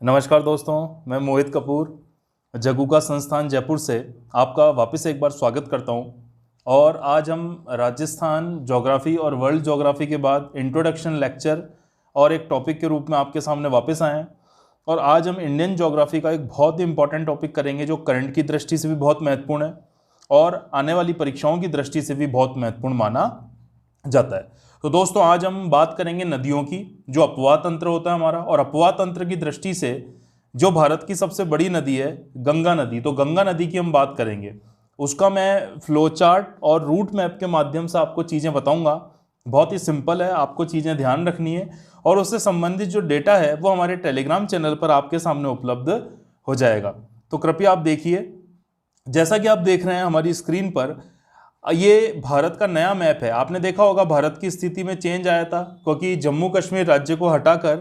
नमस्कार दोस्तों, मैं मोहित कपूर जगुका संस्थान जयपुर से आपका वापस एक बार स्वागत करता हूं। और आज हम राजस्थान ज्योग्राफी और वर्ल्ड ज्योग्राफी के बाद इंट्रोडक्शन लेक्चर और एक टॉपिक के रूप में आपके सामने वापस आए हैं। और आज हम इंडियन ज्योग्राफी का एक बहुत ही इंपॉर्टेंट टॉपिक करेंगे जो करंट की दृष्टि से भी बहुत महत्वपूर्ण है और आने वाली परीक्षाओं की दृष्टि से भी बहुत महत्वपूर्ण माना जाता है। तो दोस्तों, आज हम बात करेंगे नदियों की, जो अपवाह तंत्र होता है हमारा। और अपवाह तंत्र की दृष्टि से जो भारत की सबसे बड़ी नदी है गंगा नदी, तो गंगा नदी की हम बात करेंगे। उसका मैं फ्लो चार्ट और रूट मैप के माध्यम से आपको चीज़ें बताऊंगा। बहुत ही सिंपल है, आपको चीज़ें ध्यान रखनी है और उससे संबंधित जो डेटा है वो हमारे टेलीग्राम चैनल पर आपके सामने उपलब्ध हो जाएगा। तो कृपया आप देखिए, जैसा कि आप देख रहे हैं हमारी स्क्रीन पर, ये भारत का नया मैप है। आपने देखा होगा भारत की स्थिति में चेंज आया था, क्योंकि जम्मू कश्मीर राज्य को हटाकर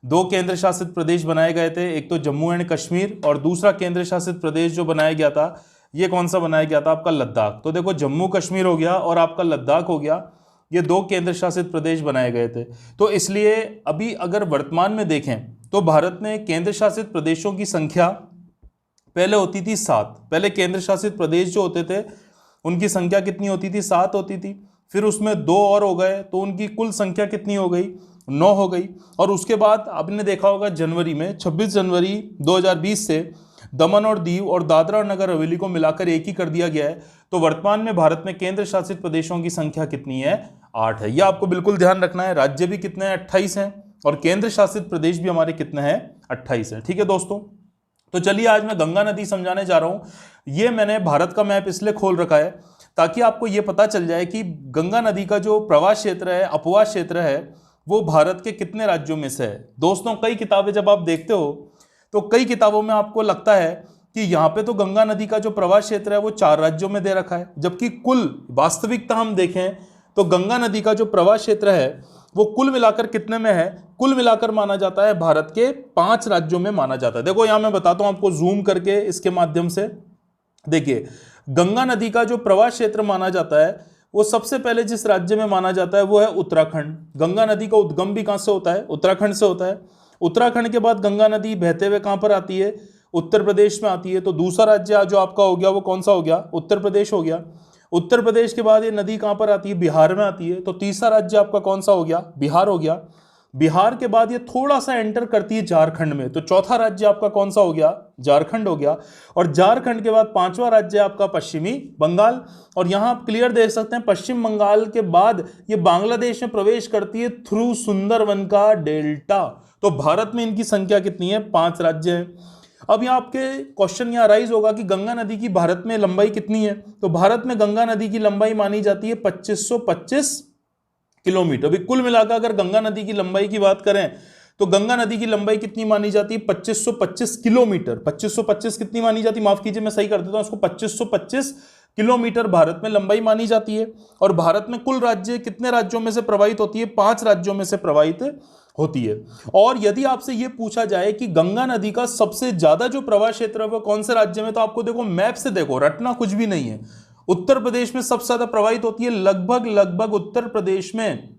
दो केंद्र शासित प्रदेश बनाए गए थे। एक तो जम्मू एंड कश्मीर और दूसरा केंद्र शासित प्रदेश जो बनाया गया था, ये कौन सा बनाया गया था? आपका लद्दाख। तो देखो, जम्मू कश्मीर हो गया और आपका लद्दाख हो गया, ये दो केंद्र शासित प्रदेश बनाए गए थे। तो इसलिए अभी अगर वर्तमान में देखें तो भारत में केंद्र शासित प्रदेशों की संख्या पहले होती थी 7। पहले केंद्र शासित प्रदेश जो होते थे उनकी संख्या कितनी होती थी? 7 होती थी। फिर उसमें 2 और हो गए तो उनकी कुल संख्या कितनी हो गई? 9 हो गई। और उसके बाद आपने देखा होगा जनवरी में 26 जनवरी 2020 से दमन और दीव और दादरा और नगर हवेली को मिलाकर एक ही कर दिया गया है। तो वर्तमान में भारत में केंद्र शासित प्रदेशों की संख्या कितनी है? 8 है। यह आपको बिल्कुल ध्यान रखना है। राज्य भी कितने हैं? 28 हैं। और केंद्र शासित प्रदेश भी हमारे कितने हैं? 28 है। ठीक है दोस्तों, तो चलिए आज मैं गंगा नदी समझाने जा रहा हूं। ये मैंने भारत का मैप इसलिए खोल रखा है ताकि आपको ये पता चल जाए कि गंगा नदी का जो प्रवाह क्षेत्र है, अपवाह क्षेत्र है, वो भारत के कितने राज्यों में से है। दोस्तों, कई किताबें जब आप देखते हो तो कई किताबों में आपको लगता है कि यहाँ पे तो गंगा नदी का जो प्रवाह क्षेत्र है वो 4 राज्यों में दे रखा है, जबकि कुल वास्तविकता हम देखें तो गंगा नदी का जो प्रवाह क्षेत्र है वो कुल मिलाकर कितने में है? कुल मिलाकर माना जाता है भारत के 5 राज्यों में माना जाता है। देखो, यहां मैं बताता हूं आपको जूम करके इसके माध्यम से। देखिए, गंगा नदी का जो प्रवाह क्षेत्र माना जाता है वो सबसे पहले जिस राज्य में माना जाता है वो है उत्तराखंड। गंगा नदी का उद्गम भी कहां से होता है? उत्तराखंड से होता है। उत्तराखंड के बाद गंगा नदी बहते हुए कहां पर आती है? उत्तर प्रदेश में आती है। तो दूसरा राज्य जो आपका हो गया वो कौन सा हो गया? उत्तर प्रदेश हो गया। उत्तर प्रदेश के बाद ये नदी कहां पर आती है? बिहार में आती है। तो तीसरा राज्य आपका कौन सा हो गया? बिहार हो गया। बिहार के बाद ये थोड़ा सा एंटर करती है झारखंड में, तो चौथा राज्य आपका कौन सा हो गया? झारखंड हो गया। और झारखंड के बाद 5वां राज्य आपका पश्चिमी बंगाल। और यहां आप क्लियर देख सकते हैं, पश्चिम बंगाल के बाद ये बांग्लादेश में प्रवेश करती है थ्रू सुंदरवन का डेल्टा। तो भारत में इनकी संख्या कितनी है? 5 राज्य है। अब यहाँ आपके क्वेश्चन यहाँ राइज होगा कि गंगा नदी की भारत में लंबाई कितनी है? तो भारत में गंगा नदी की लंबाई मानी जाती है 2525 किलोमीटर। अभी कुल मिलाकर अगर गंगा नदी की लंबाई की बात करें तो गंगा नदी की लंबाई कितनी मानी जाती है? 2525 किलोमीटर। 2525 कितनी मानी जाती है? माफ कीजिए, मैं सही कर देता हूं उसको। 2525 किलोमीटर भारत में लंबाई मानी जाती है। और भारत में कुल राज्य कितने राज्यों में से प्रवाहित होती है? 5 राज्यों में से प्रवाहित होती है। और यदि आपसे यह पूछा जाए कि गंगा नदी का सबसे ज्यादा जो प्रवाह क्षेत्र है वो कौन से राज्य में, तो आपको देखो मैप से देखो, रटना कुछ भी नहीं है। उत्तर प्रदेश में सबसे ज्यादा प्रवाहित होती है। लगभग उत्तर प्रदेश में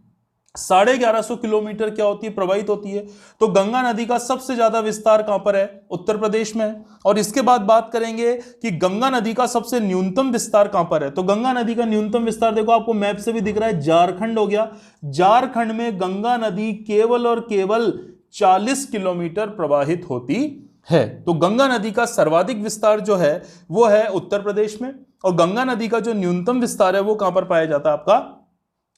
1150 किलोमीटर क्या होती है? प्रवाहित होती है। तो गंगा नदी का सबसे ज्यादा विस्तार कहां पर है? उत्तर प्रदेश में। और इसके बाद बात करेंगे कि गंगा नदी का सबसे न्यूनतम विस्तार कहां पर है। तो गंगा नदी का न्यूनतम विस्तार देखो, आपको मैप से भी दिख रहा है, झारखंड हो गया। झारखंड में गंगा नदी केवल और केवल 40 किलोमीटर प्रवाहित होती है। तो गंगा नदी का सर्वाधिक विस्तार जो है वो है उत्तर प्रदेश में। और गंगा नदी का जो न्यूनतम विस्तार है वो कहां पर पाया जाता है? आपका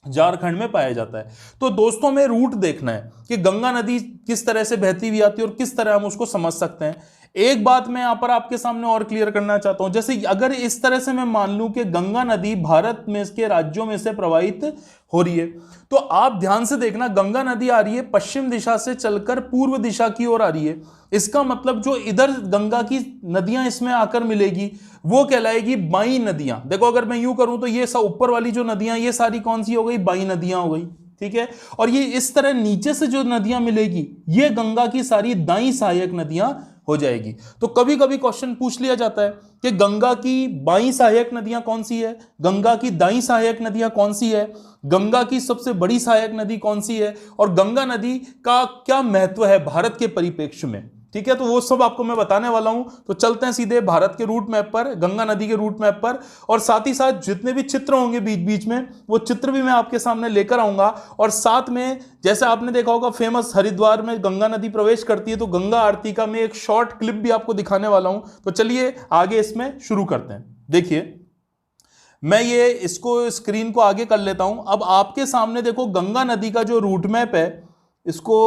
झारखंड में पाया जाता है। तो दोस्तों, में रूट देखना है कि गंगा नदी किस तरह से बहती हुई आती है और किस तरह हम उसको समझ सकते हैं। एक बात मैं यहां पर आपके सामने और क्लियर करना चाहता हूं, जैसे अगर इस तरह से मैं मान लूं कि गंगा नदी भारत में के राज्यों में से प्रवाहित हो रही है, तो आप ध्यान से देखना, गंगा नदी आ रही है पश्चिम दिशा से चलकर पूर्व दिशा की ओर आ रही है। इसका मतलब जो इधर गंगा की नदियां इसमें आकर मिलेगी वो कहलाएगी बाई नदियां। देखो, अगर मैं यूं करूं तो ये ऊपर वाली जो नदियां ये सारी कौन सी हो गई? बाई नदियां हो गई। ठीक है। और ये इस तरह नीचे से जो नदियां मिलेगी ये गंगा की सारी दाई सहायक नदियां हो जाएगी। तो कभी कभी क्वेश्चन पूछ लिया जाता है कि गंगा की बाई सहायक नदियां कौन सी है, गंगा की दाई सहायक नदियां कौन सी है, गंगा की सबसे बड़ी सहायक नदी कौन सी है, और गंगा नदी का क्या महत्व है भारत के परिप्रेक्ष्य में। ठीक है, तो वो सब आपको मैं बताने वाला हूं। तो चलते हैं सीधे भारत के रूट मैप पर, गंगा नदी के रूट मैप पर, और साथ ही साथ जितने भी चित्र होंगे बीच बीच में वो चित्र भी मैं आपके सामने लेकर आऊंगा। और साथ में जैसे आपने देखा होगा फेमस हरिद्वार में गंगा नदी प्रवेश करती है, तो गंगा आरती का मैं एक शॉर्ट क्लिप भी आपको दिखाने वाला हूं। तो चलिए आगे इसमें शुरू करते हैं। देखिए मैं ये इसको स्क्रीन को आगे कर लेता हूं। अब आपके सामने देखो गंगा नदी का जो रूट मैप है, इसको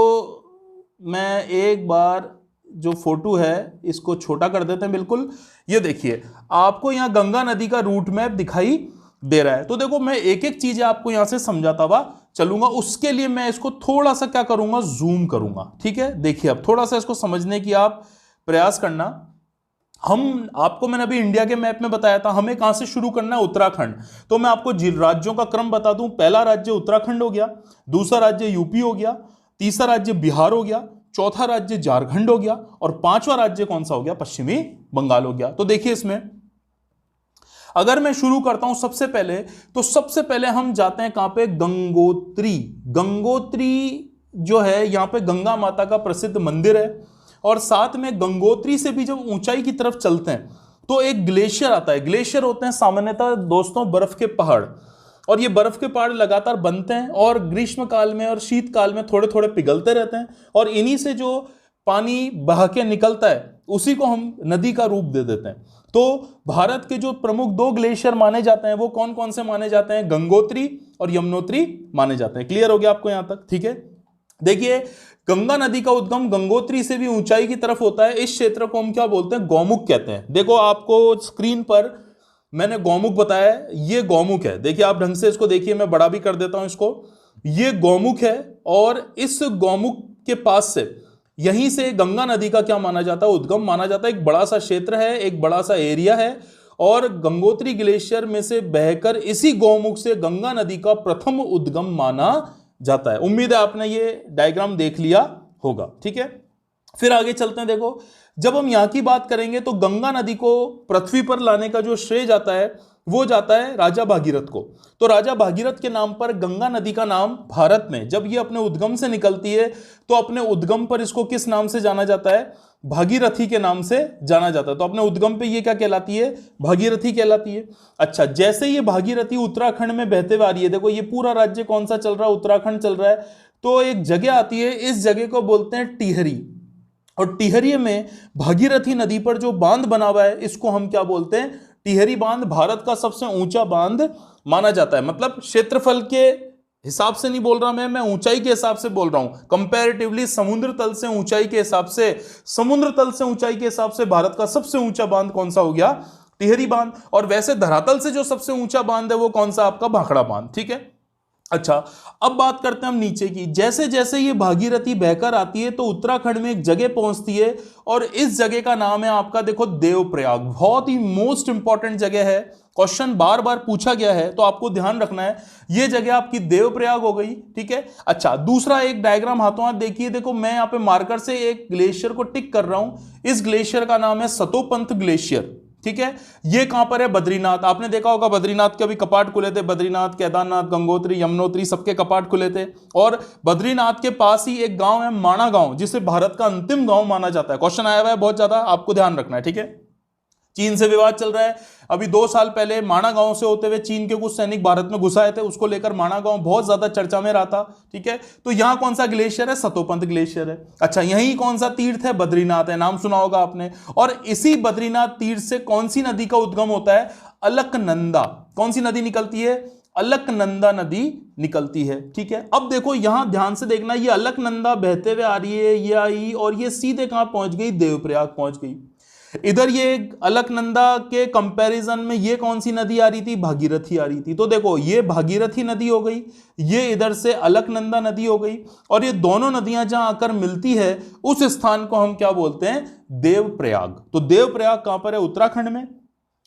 मैं एक बार जो फोटो है इसको छोटा कर देते हैं बिल्कुल। ये देखिए आपको यहां गंगा नदी का रूट मैप दिखाई दे रहा है। तो देखो मैं एक एक चीज आपको यहां से समझाता हुआ चलूंगा, उसके लिए मैं इसको थोड़ा सा क्या करूंगा, जूम करूंगा। ठीक है, देखिए अब थोड़ा सा इसको समझने की आप प्रयास करना। हम आपको मैंने अभी इंडिया के मैप में बताया था हमें कहां से शुरू करना है, उत्तराखंड। तो मैं आपको राज्यों का क्रम बता दूं, पहला राज्य उत्तराखंड हो गया, दूसरा राज्य यूपी हो गया, तीसरा राज्य बिहार हो गया, चौथा राज्य झारखंड हो गया, और पांचवा राज्य कौन सा हो गया, पश्चिमी बंगाल हो गया। तो देखिए इसमें अगर मैं शुरू करता हूं सबसे पहले, तो सबसे पहले हम जाते हैं कहां पे, गंगोत्री। गंगोत्री जो है यहां पे गंगा माता का प्रसिद्ध मंदिर है, और साथ में गंगोत्री से भी जब ऊंचाई की तरफ चलते हैं तो एक ग्लेशियर आता है। ग्लेशियर होते हैं सामान्यतः दोस्तों बर्फ के पहाड़, और ये बर्फ के पहाड़ लगातार बनते हैं और ग्रीष्म काल में और शीतकाल में थोड़े थोड़े पिघलते रहते हैं, और इन्हीं से जो पानी बह के निकलता है उसी को हम नदी का रूप दे देते हैं। तो भारत के जो प्रमुख दो ग्लेशियर माने जाते हैं वो कौन कौन से माने जाते हैं, गंगोत्री और यमुनोत्री माने जाते हैं। क्लियर हो गया आपको यहां तक? ठीक है, देखिए गंगा नदी का उद्गम गंगोत्री से भी ऊंचाई की तरफ होता है। इस क्षेत्र को हम क्या बोलते हैं, गौमुख कहते हैं। देखो आपको स्क्रीन पर मैंने गौमुख बताया है, ये गौमुख है। देखिए आप ढंग से इसको देखिए, मैं बड़ा भी कर देता हूं इसको। ये गौमुख है, और इस गौमुख के पास से यहीं से गंगा नदी का क्या माना जाता है, उद्गम माना जाता है। एक बड़ा सा क्षेत्र है, एक बड़ा सा एरिया है, और गंगोत्री ग्लेशियर में से बहकर इसी गौमुख से गंगा नदी का प्रथम उद्गम माना जाता है। उम्मीद है आपने ये डायग्राम देख लिया होगा। ठीक है, फिर आगे चलते हैं। देखो जब हम यहां की बात करेंगे तो गंगा नदी को पृथ्वी पर लाने का जो श्रेय जाता है वो जाता है राजा भागीरथ को। तो राजा भागीरथ के नाम पर गंगा नदी का नाम भारत में जब ये अपने उद्गम से निकलती है तो अपने उद्गम पर इसको किस नाम से जाना जाता है, भागीरथी के नाम से जाना जाता है। तो अपने उद्गम पे ये क्या कहलाती है, भागीरथी कहलाती है। अच्छा, जैसे ये भागीरथी उत्तराखंड में बहते हुए आ रही है, देखो ये पूरा राज्य कौन सा चल रहा है, उत्तराखंड चल रहा है। तो एक जगह आती है, इस जगह को बोलते हैं टिहरी, और टिहरी में भागीरथी नदी पर जो बांध बना हुआ है इसको हम क्या बोलते हैं, टिहरी बांध। भारत का सबसे ऊंचा बांध माना जाता है। मतलब क्षेत्रफल के हिसाब से नहीं बोल रहा मैं ऊंचाई के हिसाब से बोल रहा हूं। कंपैरेटिवली समुद्र तल से ऊंचाई के हिसाब से, समुद्र तल से ऊंचाई के हिसाब से भारत का सबसे ऊंचा बांध कौन सा हो गया, टिहरी बांध। और वैसे धरातल से जो सबसे ऊंचा बांध है वो कौन सा, आपका भाखड़ा बांध। ठीक है, अच्छा अब बात करते हैं हम नीचे की। जैसे जैसे ये भागीरथी बहकर आती है तो उत्तराखंड में एक जगह पहुंचती है, और इस जगह का नाम है आपका देखो देवप्रयाग। बहुत ही मोस्ट इंपॉर्टेंट जगह है, क्वेश्चन बार बार पूछा गया है तो आपको ध्यान रखना है। ये जगह आपकी देवप्रयाग हो गई। ठीक है, अच्छा दूसरा एक डायग्राम हाथों हाथ देखिए। देखो मैं यहां पे मार्कर से एक ग्लेशियर को टिक कर रहा हूं। इस ग्लेशियर का नाम है सतोपंथ ग्लेशियर। ठीक है, ये कहां पर है, बद्रीनाथ। आपने देखा होगा बद्रीनाथ के अभी कपाट खुले थे, बद्रीनाथ, केदारनाथ, गंगोत्री, यमुनोत्री सबके कपाट खुले थे। और बद्रीनाथ के पास ही एक गांव है माणा गांव, जिसे भारत का अंतिम गांव माना जाता है। क्वेश्चन आया हुआ है बहुत ज्यादा, आपको ध्यान रखना है। ठीक है, चीन से विवाद चल रहा है। अभी 2 साल पहले माणा गांव से होते हुए चीन के कुछ सैनिक भारत में घुस आए थे, उसको लेकर माणा गांव बहुत ज्यादा चर्चा में रहा था। ठीक है, तो यहां कौन सा ग्लेशियर है, सतोपंथ ग्लेशियर है। अच्छा, यहीं कौन सा तीर्थ है, बद्रीनाथ है, नाम सुना होगा आपने। और इसी बद्रीनाथ तीर्थ से कौन सी नदी का उद्गम होता है, अलकनंदा। कौन सी नदी निकलती है, अलकनंदा नदी निकलती है। ठीक है, अब देखो यहां ध्यान से देखना, ये अलकनंदा बहते हुए आ रही है, ये आई और ये सीधे कहां पहुंच गई, देवप्रयाग पहुंच गई। इधर ये अलकनंदा के कंपैरिजन में ये कौन सी नदी आ रही थी, भागीरथी आ रही थी। तो देखो ये भागीरथी नदी हो गई, ये इधर से अलकनंदा नदी हो गई, और ये दोनों नदियां जहां आकर मिलती है उस स्थान को हम क्या बोलते हैं, देवप्रयाग। तो देवप्रयाग कहां पर है, उत्तराखंड में।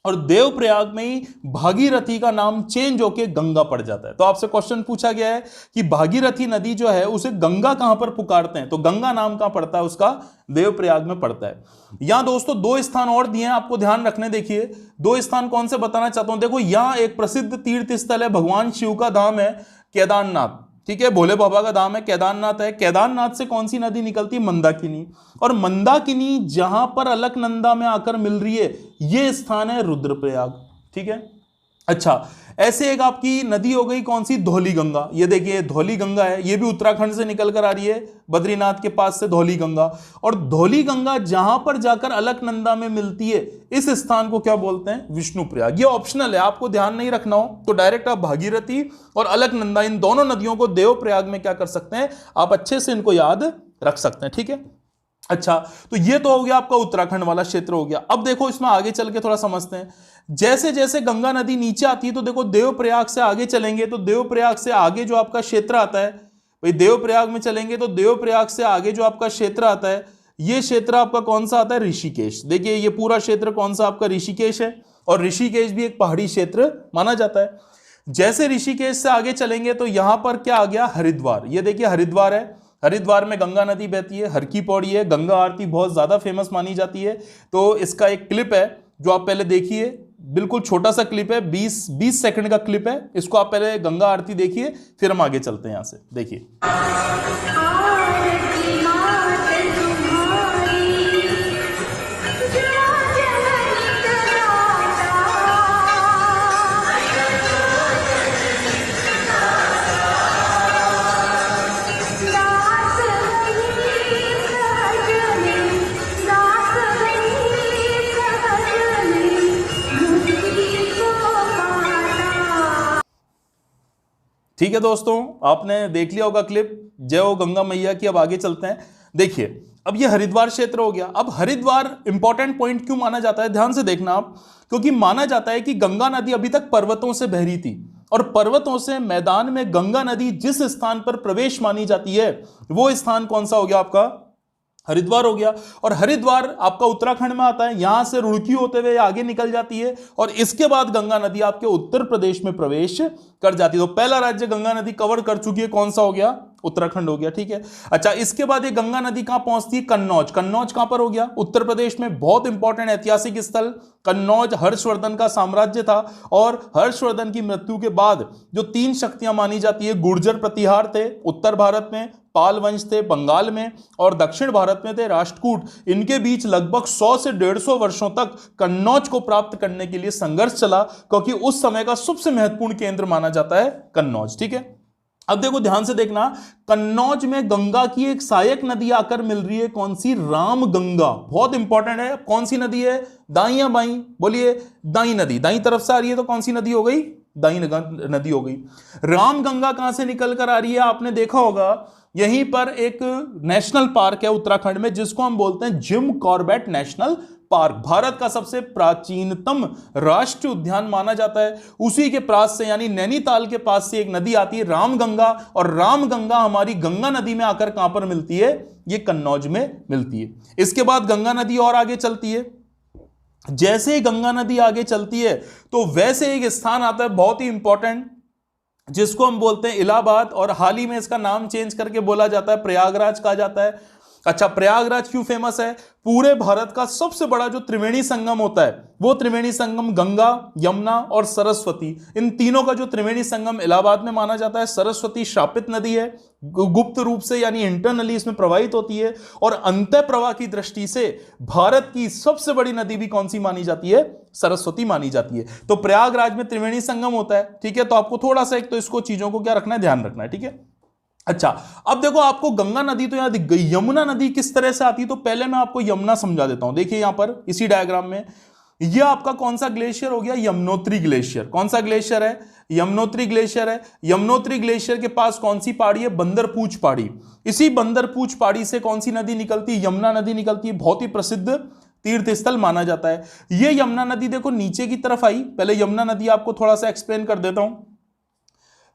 और देवप्रयाग में ही भागीरथी का नाम चेंज होकर गंगा पड़ जाता है। तो आपसे क्वेश्चन पूछा गया है कि भागीरथी नदी जो है उसे गंगा कहां पर पुकारते हैं, तो गंगा नाम कहां पड़ता है उसका, देवप्रयाग में पड़ता है। यहां दोस्तों 2 स्थान और दिए हैं, आपको ध्यान रखने। देखिए 2 स्थान कौन से बताना चाहता हूं। देखो यहां एक प्रसिद्ध तीर्थ स्थल है, भगवान शिव का धाम है केदारनाथ। ठीक है, भोले बाबा का धाम है, केदारनाथ है। केदारनाथ से कौन सी नदी निकलती है? मंदाकिनी। और मंदाकिनी जहां पर अलकनंदा में आकर मिल रही है, यह स्थान है रुद्रप्रयाग। ठीक है, अच्छा, ऐसे एक आपकी नदी हो गई कौन सी? धौली गंगा। ये देखिए धौली गंगा है, ये भी उत्तराखंड से निकल कर आ रही है, बद्रीनाथ के पास से धौली गंगा। और धौली गंगा जहां पर जाकर अलकनंदा में मिलती है, इस स्थान को क्या बोलते हैं? विष्णुप्रयाग। ये ऑप्शनल है, आपको ध्यान नहीं रखना हो तो डायरेक्ट आप भागीरथी और अलकनंदा इन दोनों नदियों को देवप्रयाग में क्या कर सकते हैं? आप अच्छे से इनको याद रख सकते हैं। ठीक है, अच्छा, तो ये तो हो गया आपका उत्तराखंड वाला क्षेत्र हो गया। अब देखो इसमें आगे चल के थोड़ा समझते हैं। जैसे जैसे गंगा नदी नीचे आती है तो देखो देवप्रयाग से आगे चलेंगे तो देवप्रयाग से आगे जो आपका क्षेत्र आता है, भाई देवप्रयाग में चलेंगे तो देवप्रयाग से आगे जो आपका क्षेत्र आता है, ये क्षेत्र आपका कौन सा आता है? ऋषिकेश। देखिए ये पूरा क्षेत्र कौन सा आपका? ऋषिकेश है। और ऋषिकेश भी एक पहाड़ी क्षेत्र माना जाता है। जैसे ऋषिकेश से आगे चलेंगे तो यहां पर क्या आ गया? हरिद्वार। ये देखिए हरिद्वार है, हरिद्वार में गंगा नदी बहती है, हर की पौड़ी है, गंगा आरती बहुत ज्यादा फेमस मानी जाती है। तो इसका एक क्लिप है जो आप पहले देखिए, बिल्कुल छोटा सा क्लिप है, 20 सेकंड का क्लिप है। इसको आप पहले गंगा आरती देखिए, फिर हम आगे चलते हैं यहां से। देखिए ठीक है दोस्तों, आपने देख लिया होगा क्लिप, जय हो गंगा मैया की। अब आगे चलते हैं। देखिए अब ये हरिद्वार क्षेत्र हो गया। अब हरिद्वार इंपॉर्टेंट पॉइंट क्यों माना जाता है? ध्यान से देखना आप, क्योंकि माना जाता है कि गंगा नदी अभी तक पर्वतों से बह रही थी और पर्वतों से मैदान में गंगा नदी जिस स्थान पर प्रवेश मानी जाती है, वो स्थान कौन सा हो गया आपका? हरिद्वार हो गया। और हरिद्वार आपका उत्तराखंड में आता है, यहां से रुड़की होते हुए आगे निकल जाती है और इसके बाद गंगा नदी आपके उत्तर प्रदेश में प्रवेश कर जाती है। तो पहला राज्य गंगा नदी कवर कर चुकी है, कौन सा हो गया? उत्तराखंड हो गया। ठीक है, अच्छा, इसके बाद ये गंगा नदी कहां पहुंचती है? कन्नौज। कन्नौज कहां पर हो गया? उत्तर प्रदेश में। बहुत इंपॉर्टेंट ऐतिहासिक स्थल कन्नौज हर्षवर्धन का साम्राज्य था और हर्षवर्धन की मृत्यु के बाद जो 3 शक्तियां मानी जाती है, गुर्जर प्रतिहार थे उत्तर भारत में, पाल वंश थे बंगाल में और दक्षिण भारत में थे राष्ट्रकूट। इनके बीच लगभग 100 से 150 वर्षों तक कन्नौज को प्राप्त करने के लिए संघर्ष चला, क्योंकि उस समय का सबसे महत्वपूर्ण केंद्र माना जाता है कन्नौज। ठीक है, अब देखो ध्यान से देखना, कन्नौज में गंगा की एक सहायक नदी आकर मिल रही है, कौन सी? राम गंगा। बहुत इंपॉर्टेंट है। कौन सी नदी है? दाई या बाई? बोलिए, दाई नदी। दाई तरफ से आ रही है तो कौन सी नदी हो गई? दाई नदी हो गई। राम गंगा कहां से निकल कर आ रही है? आपने देखा होगा यहीं पर एक नेशनल पार्क है उत्तराखंड में, जिसको हम बोलते हैं Jim Corbett national park. Bharat का सबसे प्राचीनतम राष्ट्रीय उद्यान माना जाता है। उसी के पास से यानी नैनीताल के पास से एक नदी आती है रामगंगा, और रामगंगा हमारी गंगा नदी में आकर कहां पर मिलती है? ये कन्नौज में मिलती है। इसके बाद गंगा नदी और आगे चलती है। जैसे ही गंगा नदी आगे चलती है तो वैसे एक स्थान आता है बहुत ही इंपॉर्टेंट, जिसको हम बोलते हैं इलाहाबाद, और हाल ही में इसका नाम चेंज करके बोला जाता है प्रयागराज कहा जाता है। अच्छा, प्रयागराज क्यों फेमस है? पूरे भारत का सबसे बड़ा जो त्रिवेणी संगम होता है, वो त्रिवेणी संगम गंगा, यमुना और सरस्वती, इन तीनों का जो त्रिवेणी संगम इलाहाबाद में माना जाता है। सरस्वती श्रापित नदी है, गुप्त रूप से यानी इंटरनली इसमें प्रवाहित होती है, और अंतः प्रवाह की दृष्टि से भारत की सबसे बड़ी नदी भी कौन सी मानी जाती है? सरस्वती मानी जाती है। तो प्रयागराज में त्रिवेणी संगम होता है। ठीक है, तो आपको थोड़ा सा एक तो इसको चीजों को क्या रखना है? ध्यान रखना है। ठीक है, अच्छा, अब देखो आपको गंगा नदी तो यहां दिख गई, यमुना नदी किस तरह से आती है? तो पहले मैं आपको यमुना समझा देता हूं। देखिए यहां पर इसी डायग्राम में, यह आपका कौन सा ग्लेशियर हो गया? यमुनोत्री ग्लेशियर। कौन सा ग्लेशियर है? यमुनोत्री ग्लेशियर है। यमुनोत्री ग्लेशियर के पास कौन सी पहाड़ी है? बंदरपूछ पहाड़ी। इसी बंदरपूछ पहाड़ी से कौन सी नदी निकलती है? यमुना नदी निकलती है। बहुत ही प्रसिद्ध तीर्थ स्थल माना जाता है। यह यमुना नदी देखो नीचे की तरफ आई। पहले यमुना नदी आपको थोड़ा सा एक्सप्लेन कर देता हूं।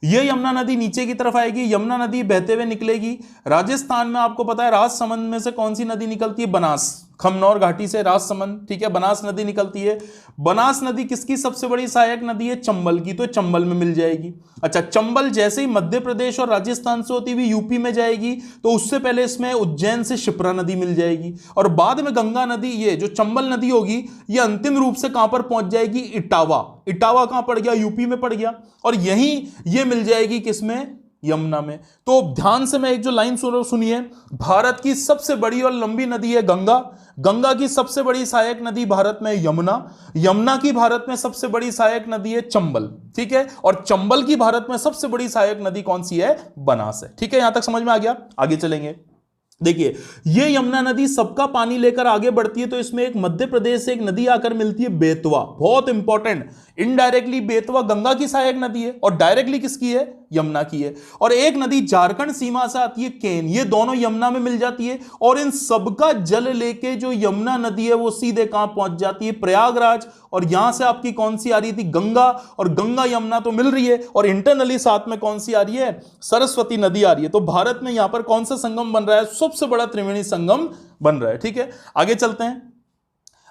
यह यमुना नदी नीचे की तरफ आएगी, यमुना नदी बहते हुए निकलेगी। राजस्थान में आपको पता है राजसमंद में से कौन सी नदी निकलती है? बनास। खमनौर घाटी से राजसमंद, ठीक है, बनास नदी निकलती है। बनास नदी किसकी सबसे बड़ी सहायक नदी है? चंबल की, तो चंबल में मिल जाएगी। अच्छा, चंबल जैसे ही मध्य प्रदेश और राजस्थान से होती हुई यूपी में जाएगी, तो उससे पहले इसमें उज्जैन से शिप्रा नदी मिल जाएगी, और बाद में गंगा नदी, ये जो चंबल नदी होगी, ये अंतिम रूप से कहां पर पहुंच जाएगी? इटावा। इटावा कहां पड़ गया? यूपी में पड़ गया, और यहीं ये मिल जाएगी किसमें? यमुना में। तो ध्यान से मैं एक जो लाइन सुनिए, भारत की सबसे बड़ी और लंबी नदी है गंगा, गंगा की सबसे बड़ी सहायक नदी भारत में यमुना, यमुना की भारत में सबसे बड़ी सहायक नदी है चंबल, ठीक है, और चंबल की भारत में सबसे बड़ी सहायक नदी कौन सी है? बनास है। ठीक है, यहां तक समझ में आ गया? आगे चलेंगे। देखिए, ये यमुना नदी सबका पानी लेकर आगे बढ़ती है, तो इसमें एक मध्य प्रदेश से एक नदी आकर मिलती है बेतवा, बहुत इंपॉर्टेंट। इनडायरेक्टली बेतवा गंगा की सहायक नदी है और डायरेक्टली किसकी है? यमुना की है। और एक नदी झारखंड सीमा से आती है केन, ये दोनों यमुना में मिल जाती है, और इन सबका जल लेके जो यमुना नदी है वो सीधे कहां पहुंच जाती है? प्रयागराज। और यहां से आपकी कौन सी आ रही थी? गंगा, और गंगा यमुना तो मिल रही है, और इंटरनली साथ में कौन सी आ रही है? सरस्वती नदी आ रही है। तो भारत में यहां पर कौन सा संगम बन रहा है? सबसे बड़ा त्रिवेणी संगम बन रहा है। ठीक है, आगे चलते हैं।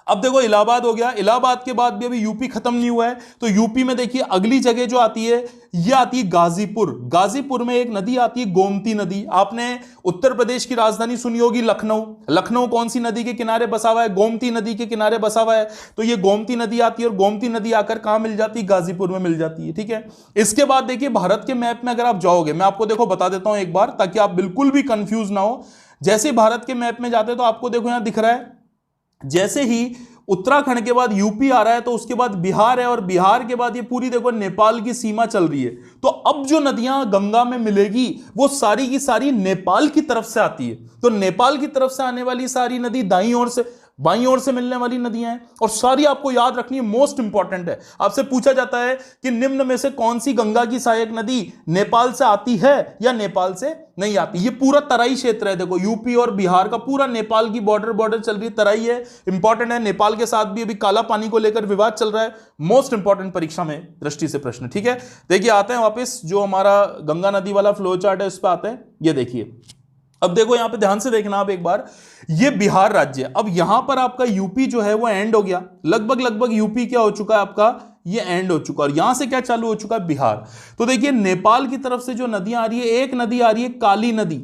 अब देखो, इलाहाबाद हो गया, इलाहाबाद के बाद भी अभी यूपी खत्म नहीं हुआ है, तो यूपी में देखिए अगली जगह जो आती है ये आती है गाजीपुर। गाजीपुर में एक नदी आती है गोमती नदी। आपने उत्तर प्रदेश की राजधानी सुनी होगी लखनऊ, लखनऊ कौन सी नदी के किनारे बसा हुआ है? गोमती नदी के किनारे बसा हुआ है। तो ये गोमती नदी आती है, और गोमती नदी आकर कहां मिल जाती है? गाजीपुर में मिल जाती है। ठीक है, इसके बाद देखिए भारत के मैप में अगर आप जाओगे, मैं आपको देखो बता देता हूं एक बार, ताकि आप बिल्कुल भी कंफ्यूज ना हो। जैसे भारत के मैप में जाते हैं तो आपको देखो यहां दिख रहा है, जैसे ही उत्तराखंड के बाद यूपी आ रहा है, तो उसके बाद बिहार है, और बिहार के बाद ये पूरी देखो नेपाल की सीमा चल रही है। तो अब जो नदियां गंगा में मिलेगी वो सारी की सारी नेपाल की तरफ से आती है। तो नेपाल की तरफ से आने वाली सारी नदी दाईं ओर से, बाईं ओर से मिलने वाली नदियां हैं, और सारी आपको याद रखनी है, मोस्ट इंपॉर्टेंट है। आपसे पूछा जाता है कि निम्न में से कौन सी गंगा की सहायक नदी नेपाल से आती है या नेपाल से नहीं आती? ये पूरा तराई क्षेत्र है, देखो यूपी और बिहार का पूरा नेपाल की बॉर्डर चल रही है, तराई है, इंपॉर्टेंट है। नेपाल के साथ भी अभी काला पानी को लेकर विवाद चल रहा है, मोस्ट इंपॉर्टेंट परीक्षा में दृष्टि से प्रश्न। ठीक है, देखिए आते हैं वापस, जो हमारा गंगा नदी वाला फ्लो चार्ट है उस पर आते हैं। ये देखिए, अब देखो यहां पे ध्यान से देखना आप एक बार, ये बिहार राज्य है। अब यहां पर आपका यूपी जो है वो एंड हो गया, लगभग यूपी क्या हो चुका है आपका? ये एंड हो चुका, और यहां से क्या चालू हो चुका है? बिहार। तो देखिए नेपाल की तरफ से जो नदियां आ रही है, एक नदी आ रही है काली नदी,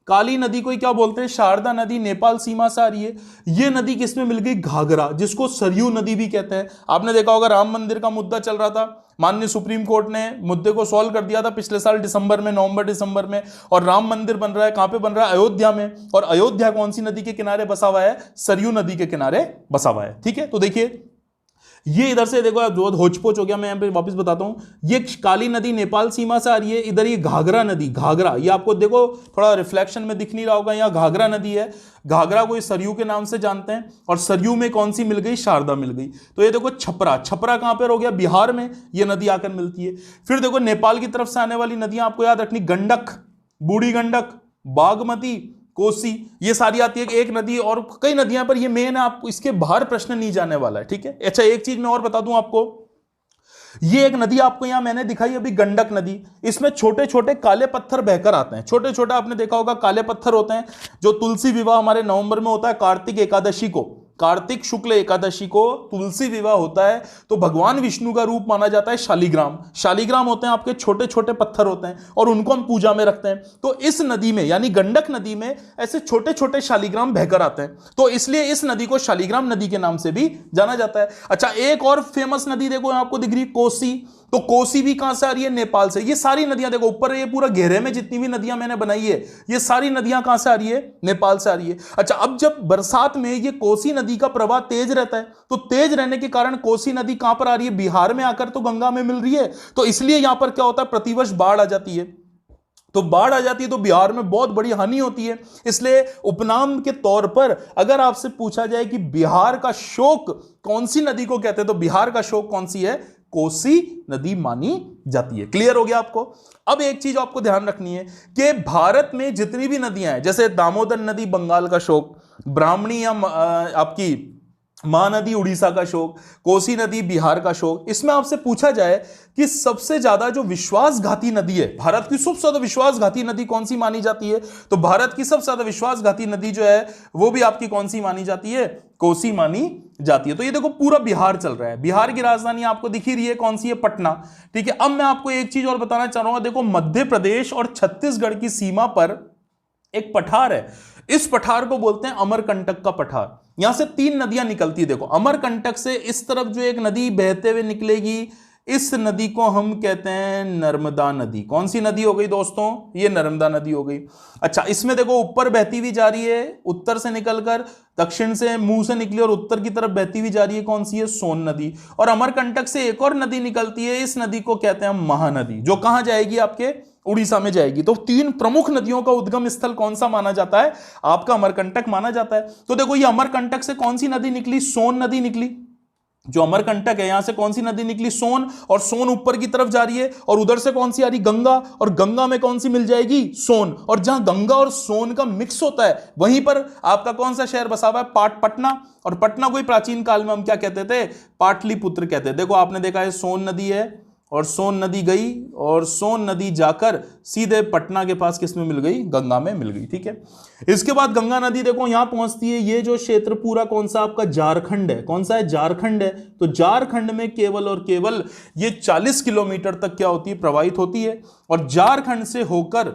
काली नदी को क्या बोलते हैं? शारदा नदी, नेपाल सीमा से आ रही है। ये नदी किसमें मिल गई? घाघरा, जिसको सरयू नदी भी कहते हैं। आपने देखा होगा राम मंदिर का मुद्दा चल रहा था, माननीय सुप्रीम कोर्ट ने मुद्दे को सॉल्व कर दिया था पिछले साल दिसंबर में, नवंबर दिसंबर में, और राम मंदिर बन रहा है, कहां पे बन रहा है? अयोध्या में। और अयोध्या कौन सी नदी के किनारे बसा हुआ है? सरयू नदी के किनारे बसा हुआ है। ठीक है, तो देखिए ये इधर से देखो जो होचपोच हो गया, मैं यहां पे वापस बताता हूं। ये काली नदी नेपाल सीमा से आ रही है, इधर ये घाघरा नदी, घाघरा ये आपको देखो थोड़ा रिफ्लेक्शन में दिख नहीं रहा होगा, यहाँ घाघरा नदी है। घाघरा को सरयू के नाम से जानते हैं, और सरयू में कौन सी मिल गई? शारदा मिल गई। तो ये देखो छपरा, छपरा कहां पर हो गया? बिहार में ये नदी आकर मिलती है। फिर देखो नेपाल की तरफ से आने वाली नदियां आपको याद रखनी, गंडक, बूढ़ी गंडक, बागमती, कोसी, ये सारी आती है। एक नदी और कई नदियां पर, ये मेन है, आपको इसके बाहर प्रश्न नहीं जाने वाला है। ठीक है, अच्छा एक चीज मैं और बता दूं आपको, ये एक नदी आपको यहां मैंने दिखाई अभी, गंडक नदी, इसमें छोटे छोटे काले पत्थर बहकर आते हैं। छोटे छोटे आपने देखा होगा काले पत्थर होते हैं, जो तुलसी विवाह हमारे नवंबर में होता है, कार्तिक एकादशी को, कार्तिक शुक्ल एकादशी को तुलसी विवाह होता है, तो भगवान विष्णु का रूप माना जाता है शालिग्राम। शालिग्राम होते हैं आपके छोटे छोटे पत्थर होते हैं, और उनको हम पूजा में रखते हैं। तो इस नदी में यानी गंडक नदी में ऐसे छोटे छोटे शालिग्राम बहकर आते हैं, तो इसलिए इस नदी को शालिग्राम नदी के नाम से भी जाना जाता है। अच्छा, एक और फेमस नदी देखो आपको दिख रही है, कोसी। तो कोसी भी कहां से आ रही है? नेपाल से। ये सारी नदियां देखो ऊपर, ये पूरा घेरे में जितनी भी नदियां मैंने बनाई है, ये सारी नदियां कहां से आ रही है? नेपाल से आ रही है। अच्छा, अब जब बरसात में ये कोसी नदी का प्रवाह तेज रहता है, तो तेज रहने के कारण कोसी नदी कहां पर आ रही है? बिहार में आकर तो गंगा में मिल रही है, तो इसलिए यहां पर क्या होता है? प्रतिवर्ष बाढ़ आ जाती है। तो बाढ़ आ जाती है तो बिहार में बहुत बड़ी हानि होती है। इसलिए उपनाम के तौर पर अगर आपसे पूछा जाए कि बिहार का शोक कौन सी नदी को कहते हैं, तो बिहार का शोक कौन सी है? कोसी नदी मानी जाती है। क्लियर हो गया आपको? अब एक चीज आपको ध्यान रखनी है कि भारत में जितनी भी नदियां हैं, जैसे दामोदर नदी बंगाल का शोक, ब्राह्मणी या आपकी महानदी उड़ीसा का शोक, कोसी नदी बिहार का शोक, इसमें आपसे पूछा जाए कि सबसे ज्यादा जो विश्वासघाती नदी है, भारत की सबसे ज्यादा विश्वासघाती नदी कौन सी मानी जाती है, तो भारत की सबसे ज्यादा विश्वासघाती नदी जो है वो भी आपकी कौन सी मानी जाती है? कोसी मानी जाती है। तो ये देखो पूरा बिहार चल रहा है, बिहार की राजधानी आपको दिख ही रही है कौन सी है? पटना। ठीक है, अब मैं आपको एक चीज और बताना चाह रहा हूं, देखो मध्य प्रदेश और छत्तीसगढ़ की सीमा पर एक पठार है, इस पठार को बोलते हैं अमरकंटक का पठार। यहां से 3 नदियां निकलती है, देखो अमरकंटक से इस तरफ जो एक नदी बहते हुए निकलेगी, इस नदी को हम कहते हैं नर्मदा नदी। कौन सी नदी हो गई दोस्तों? ये नर्मदा नदी हो गई। अच्छा, इसमें देखो ऊपर बहती हुई जा रही है, उत्तर से निकलकर दक्षिण से मुंह से निकली और उत्तर की तरफ बहती हुई जा रही है। कौन सी है? सोन नदी। और अमरकंटक से एक और नदी निकलती है, इस नदी को कहते हैं महानदी, जो कहां जाएगी? आपके उड़ीसा में जाएगी। तो 3 प्रमुख नदियों का उद्गम स्थल कौन सा माना जाता है? आपका अमरकंटक माना जाता है। तो देखो, ये अमरकंटक से कौन सी नदी निकली? सोन नदी निकली। जो अमरकंटक है, यहां से कौन सी नदी निकली? सोन। और सोन ऊपर की तरफ जा रही है, और उधर से कौन सी आ रही? गंगा। और गंगा में कौन सी मिल जाएगी? सोन। और जहां गंगा और सोन का मिक्स होता है, वहीं पर आपका कौन सा शहर बसा हुआ है? पटना। और पटना को ही प्राचीन काल में हम क्या कहते थे? पाटलिपुत्र कहते थे। देखो, आपने देखा है सोन नदी है, और सोन नदी गई, और सोन नदी जाकर सीधे पटना के पास किस में मिल गई? गंगा में मिल गई। ठीक है, इसके बाद गंगा नदी देखो यहां पहुंचती है। ये जो क्षेत्र पूरा कौन सा आपका? झारखंड है। कौन सा है? झारखंड है। तो झारखंड में केवल और केवल ये 40 किलोमीटर तक क्या होती है? प्रवाहित होती है। और झारखंड से होकर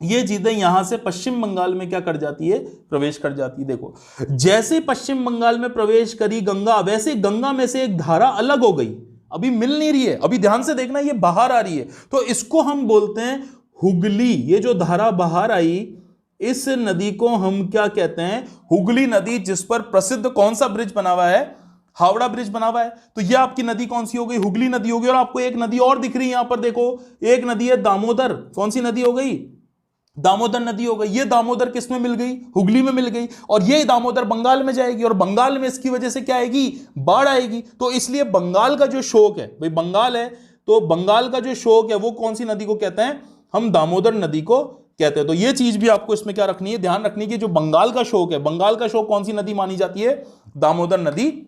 ये चीजें यहां से पश्चिम बंगाल में क्या कर जाती है? प्रवेश कर जाती है। देखो, जैसे पश्चिम बंगाल में प्रवेश करी गंगा, वैसे गंगा में से एक धारा अलग हो गई, अभी मिल नहीं रही है। अभी ध्यान से देखना, ये बाहर आ रही है, तो इसको हम बोलते हैं हुगली। ये जो धारा बाहर आई, इस नदी को हम क्या कहते हैं? हुगली नदी, जिस पर प्रसिद्ध कौन सा ब्रिज बना हुआ है? हावड़ा ब्रिज बना हुआ है। तो ये आपकी नदी कौन सी हो गई? हुगली नदी हो गई। और आपको एक नदी और दिख रही है यहां पर, देखो, एक नदी है दामोदर। कौन सी नदी हो गई? दामोदर नदी हो गई। ये दामोदर किस में मिल गई? हुगली में मिल गई। और ये दामोदर बंगाल में जाएगी, और बंगाल में इसकी वजह से क्या आएगी? बाढ़ आएगी। तो इसलिए बंगाल का जो शोक है, भाई बंगाल है, तो बंगाल का जो शोक है वो कौन सी नदी को कहते हैं? हम दामोदर नदी को कहते हैं। तो ये चीज भी आपको इसमें क्या रखनी है? ध्यान रखनी है कि जो बंगाल का शोक है, बंगाल का शोक कौन सी नदी मानी जाती है? दामोदर नदी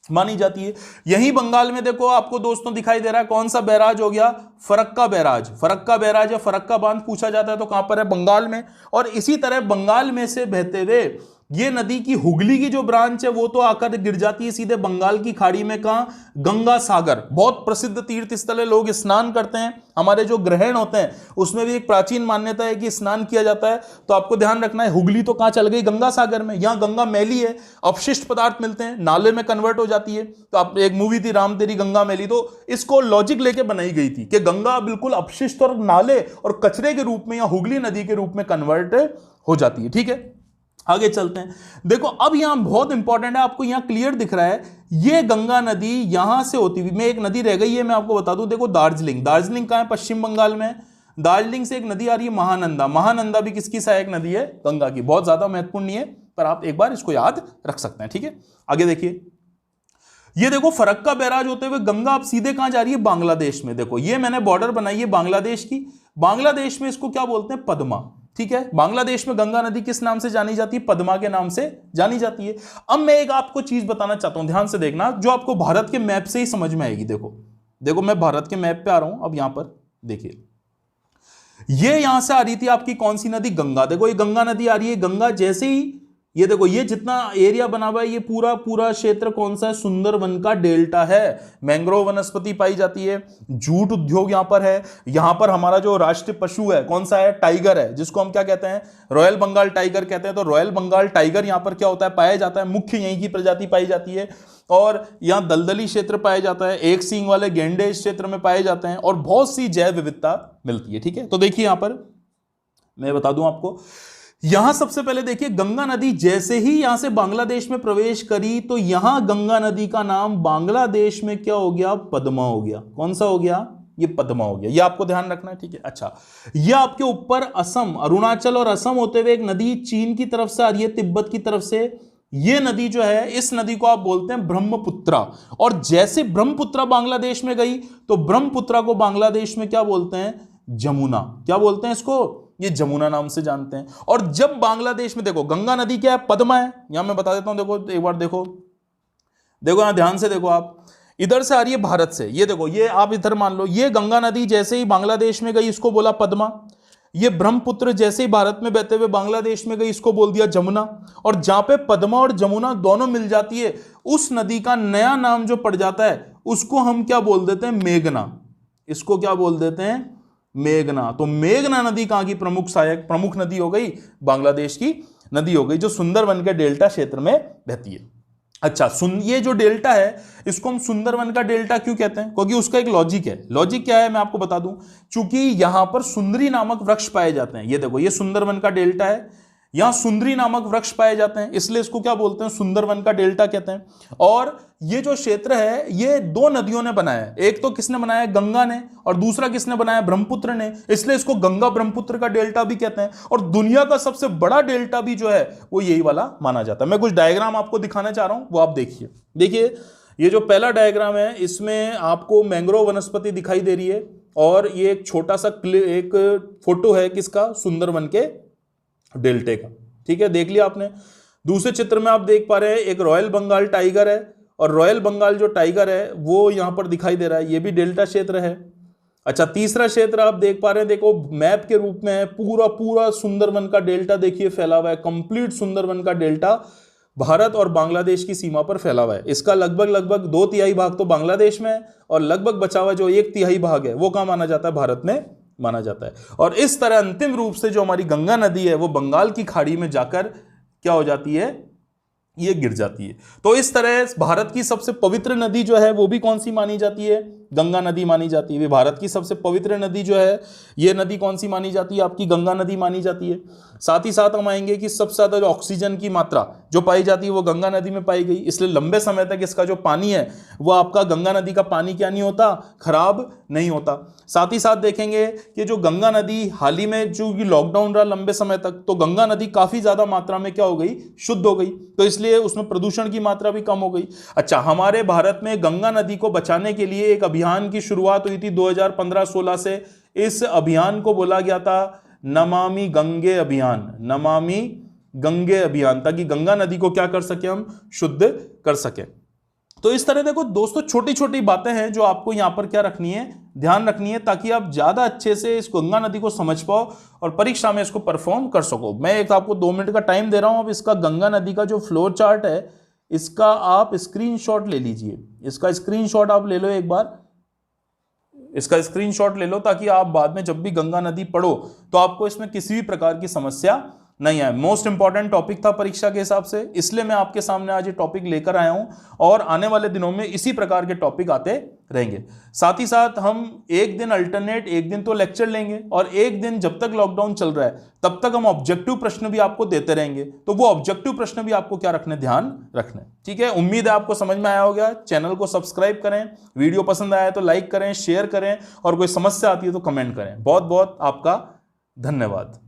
मानी जाती है। यही बंगाल में देखो आपको दोस्तों दिखाई दे रहा है कौन सा बैराज हो गया? फरक्का बैराज। फरक्का बैराज या फरक्का बांध पूछा जाता है तो कहां पर है? बंगाल में। और इसी तरह बंगाल में से बहते हुए ये नदी की हुगली की जो ब्रांच है वो तो आकर गिर जाती है सीधे बंगाल की खाड़ी में। कहां? गंगा सागर। बहुत प्रसिद्ध तीर्थ स्थल है, लोग स्नान करते हैं। हमारे जो ग्रहण होते हैं उसमें भी एक प्राचीन मान्यता है कि स्नान किया जाता है। तो आपको ध्यान रखना है, हुगली तो कहां चल गई? गंगा सागर में। यहां गंगा मैली है, अपशिष्ट पदार्थ मिलते हैं, नाले में कन्वर्ट हो जाती है। तो आप, एक मूवी थी राम तेरी गंगा मैली, तो इसको लॉजिक लेके बनाई गई थी कि गंगा बिल्कुल अपशिष्ट और नाले और कचरे के रूप में या हुगली नदी के रूप में कन्वर्ट हो जाती है। ठीक है, आगे चलते हैं। देखो, अब यहां बहुत इंपॉर्टेंट है, आपको यहां क्लियर दिख रहा है, ये गंगा नदी यहां से होती हुई, मैं एक नदी रह गई है मैं आपको बता दूं। देखो, दार्जिलिंग। दार्जिलिंग कहां है? पश्चिम बंगाल में। दार्जिलिंग से एक नदी आ रही है महानंदा। महानंदा भी किसकी सहायक नदी है? गंगा की। बहुत ज्यादा महत्वपूर्ण नहीं है, पर आप एक बार इसको याद रख सकते हैं। ठीक है, आगे देखिए, ये देखो फरक्का बैराज होते हुए गंगा अब सीधे कहां जा रही है? बांग्लादेश में। देखो, ये मैंने बॉर्डर बनाई है बांग्लादेश की। बांग्लादेश में इसको क्या बोलते हैं? पद्मा। ठीक है, बांग्लादेश में गंगा नदी किस नाम से जानी जाती है? पद्मा के नाम से जानी जाती है। अब मैं एक आपको चीज बताना चाहता हूं, ध्यान से देखना, जो आपको भारत के मैप से ही समझ में आएगी। देखो देखो, मैं भारत के मैप पे आ रहा हूं। अब यहां पर देखिए, ये यहां से आ रही थी आपकी कौन सी नदी? गंगा। देखो, ये गंगा नदी आ रही है। गंगा जैसे ही ये देखो, ये जितना एरिया बना हुआ है, ये पूरा पूरा क्षेत्र कौन सा है? सुंदरवन का डेल्टा है। मैंग्रोव वनस्पति पाई जाती है, जूट उद्योग यहां पर है। यहां पर हमारा जो राष्ट्रीय पशु है कौन सा है? टाइगर है, जिसको हम क्या कहते हैं? रॉयल बंगाल टाइगर कहते हैं। तो रॉयल बंगाल टाइगर यहां पर क्या होता है? पाया जाता है। मुख्य यहीं की प्रजाति पाई जाती है। और यहां दलदली क्षेत्र पाया जाता है, एक सींग वाले गेंडे इस क्षेत्र में पाए जाते हैं, और बहुत सी जैव विविधता मिलती है। ठीक है, तो देखिए यहां पर मैं बता दूं आपको, यहां सबसे पहले देखिए, गंगा नदी जैसे ही यहां से बांग्लादेश में प्रवेश करी, तो यहां गंगा नदी का नाम बांग्लादेश में क्या हो गया? पद्मा हो गया। कौन सा हो गया? ये पद्मा हो गया। ये आपको ध्यान रखना है। ठीक है, अच्छा, ये आपके ऊपर असम, अरुणाचल और असम होते हुए एक नदी चीन की तरफ से आ रही है, तिब्बत की तरफ से। ये नदी जो है, इस नदी को आप बोलते हैं ब्रह्मपुत्रा। और जैसे ब्रह्मपुत्रा बांग्लादेश में गई, तो ब्रह्मपुत्रा को बांग्लादेश में क्या बोलते हैं? जमुना। क्या बोलते हैं इसको? ये जमुना नाम से जानते हैं। और जब बांग्लादेश में देखो, गंगा नदी क्या है? पद्मा है। यहां मैं बता देता हूं, देखो एक बार देखो, देखो यहां ध्यान से देखो, आप इधर से आ रही है भारत से। ये देखो, ये आप इधर मान लो, ये गंगा नदी जैसे ही बांग्लादेश में गई, इसको बोला पद्मा। ये ब्रह्मपुत्र जैसे ही भारत में बहते हुए बांग्लादेश में गई, इसको बोल दिया जमुना। और जहां पे पद्मा और जमुना दोनों मिल जाती है, उस नदी का नया नाम जो पड़ जाता है, उसको हम क्या बोल देते हैं? मेघना। इसको क्या बोल देते हैं? मेघना। तो मेघना नदी कहां की प्रमुख सहायक, प्रमुख नदी हो गई? बांग्लादेश की नदी हो गई, जो सुंदरवन के डेल्टा क्षेत्र में बहती है। अच्छा, ये जो डेल्टा है इसको हम सुंदरवन का डेल्टा क्यों कहते हैं? क्योंकि उसका एक लॉजिक है। लॉजिक क्या है मैं आपको बता दूं। चूंकि यहां पर सुंदरी नामक वृक्ष पाए जाते हैं, ये देखो ये सुंदरवन का डेल्टा है, यहां सुंदरी नामक वृक्ष पाए जाते हैं, इसलिए इसको क्या बोलते हैं? सुंदरवन का डेल्टा कहते हैं। और ये जो क्षेत्र है ये दो नदियों ने बनाया है, एक तो किसने बनाया है? गंगा ने, और दूसरा किसने बनाया? ब्रह्मपुत्र ने, इसलिए इसको गंगा ब्रह्मपुत्र का डेल्टा भी कहते हैं। और दुनिया का सबसे बड़ा डेल्टा भी जो है वो यही वाला माना जाता है। मैं कुछ डायग्राम आपको दिखाना चाह रहा हूं, वो आप देखिए। देखिए ये जो पहला डायग्राम है इसमें आपको मैंग्रोव वनस्पति दिखाई दे रही है, और ये एक छोटा सा एक फोटो है किसका? सुंदरवन के डेल्टे का। ठीक है, देख लिया आपने। दूसरे चित्र में आप देख पा रहे हैं एक रॉयल बंगाल टाइगर है, और रॉयल बंगाल जो टाइगर है वो यहां पर दिखाई दे रहा है, ये भी डेल्टा क्षेत्र है। अच्छा, तीसरा क्षेत्र आप देख पा रहे हैं, देखो मैप के रूप में है, पूरा पूरा सुंदरवन का डेल्टा देखिए फैला हुआ है। कंप्लीट सुंदरवन का डेल्टा भारत और बांग्लादेश की सीमा पर फैला हुआ है। इसका लगभग 2/3 भाग तो बांग्लादेश में है, और लगभग बचा हुआ जो 1/3 भाग है वो कहां माना जाता है? भारत में माना जाता है। और इस तरह अंतिम रूप से जो हमारी गंगा नदी है वो बंगाल की खाड़ी में जाकर क्या हो जाती है? ये गिर जाती है। तो इस तरह भारत की सबसे पवित्र नदी जो है वो भी कौन सी मानी जाती है? गंगा नदी मानी जाती है। भारत की सबसे पवित्र नदी जो है ये नदी कौन सी मानी जाती है? आपकी गंगा नदी मानी जाती है। साथ ही साथ हम आएंगे कि सबसे ज्यादा जो ऑक्सीजन की मात्रा जो पाई जाती है वो गंगा नदी में पाई गई, इसलिए लंबे समय तक इसका जो पानी है वो आपका गंगा नदी का पानी क्या नहीं होता? खराब नहीं होता। साथ ही साथ देखेंगे कि जो गंगा नदी हाल ही में जो लॉकडाउन रहा लंबे समय तक, तो गंगा नदी काफी ज्यादा मात्रा में क्या हो गई? शुद्ध हो गई, तो इसलिए उसमें प्रदूषण की मात्रा भी कम हो गई। अच्छा, हमारे भारत में गंगा नदी को बचाने के लिए एक अभियान की शुरुआत हुई थी 2015-16 से। इस अभियान को बोला गया था नमामि गंगे अभियान, नमामि गंगे अभियान, ताकि गंगा नदी को क्या कर सके? हम शुद्ध कर सके। तो इस तरह देखो दोस्तों, छोटी छोटी बातें हैं जो आपको यहां पर क्या रखनी है? ध्यान रखनी है, ताकि आप ज्यादा अच्छे से इस गंगा नदी को समझ पाओ और परीक्षा में इसको परफॉर्म कर सको। मैं एक आपको 2 मिनट का टाइम दे रहा हूं। अब इसका गंगा नदी का जो फ्लो चार्ट है इसका आप स्क्रीनशॉट ले लीजिए। इसका स्क्रीनशॉट आप ले लो एक बार, इसका स्क्रीनशॉट ले लो, ताकि आप बाद में जब भी गंगा नदी पढ़ो तो आपको इसमें किसी भी प्रकार की समस्या नहीं आए। मोस्ट इंपॉर्टेंट टॉपिक था परीक्षा के हिसाब से, इसलिए मैं आपके सामने आज ये टॉपिक लेकर आया हूं, और आने वाले दिनों में इसी प्रकार के टॉपिक आते रहेंगे। साथ ही साथ हम एक दिन अल्टरनेट, एक दिन तो लेक्चर लेंगे, और एक दिन जब तक लॉकडाउन चल रहा है तब तक हम ऑब्जेक्टिव प्रश्न भी आपको देते रहेंगे। तो वो ऑब्जेक्टिव प्रश्न भी आपको क्या रखने? ध्यान रखने। ठीक है, उम्मीद है आपको समझ में आया होगा। चैनल को सब्सक्राइब करें, वीडियो पसंद आया तो लाइक करें, शेयर करें, और कोई समस्या आती है तो कमेंट करें। बहुत बहुत आपका धन्यवाद।